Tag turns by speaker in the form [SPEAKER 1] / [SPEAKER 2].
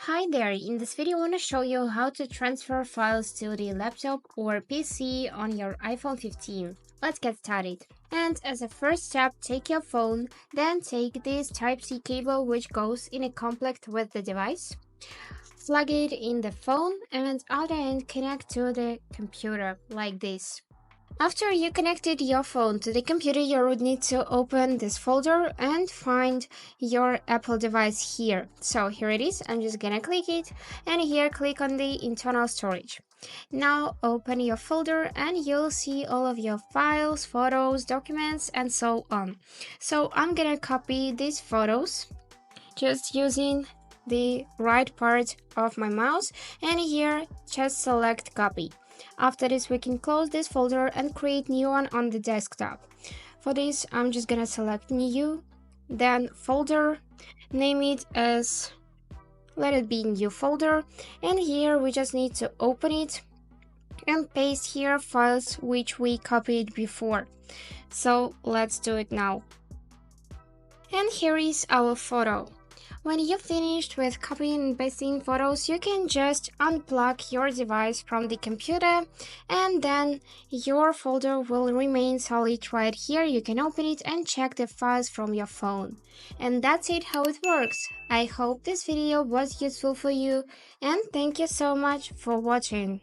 [SPEAKER 1] Hi there, in this video I want to show you how to transfer files to the laptop or PC on your iPhone 15. Let's get started. And as a first step, take your phone, then take this Type-C cable which goes in a complete with the device. Plug it in the phone and other end connect to the computer like this. After you connected your phone to the computer, you would need to open this folder and find your Apple device here. So here it is. I'm just gonna click it and here click on the internal storage. Now open your folder and you'll see all of your files, photos, documents, and so on. So I'm gonna copy these photos just using the right part of my mouse, and here just select copy. After this, we can close this folder and create new one on the desktop. For this, I'm just gonna select new, then folder, name it as, let it be new folder, and here we just need to open it and paste here files which we copied before. So let's do it now. And here is our photo. When you've finished with copying and pasting photos, you can just unplug your device from the computer and then your folder will remain solid right here. You can open it and check the files from your phone. And that's it, how it works. I hope this video was useful for you and thank you so much for watching.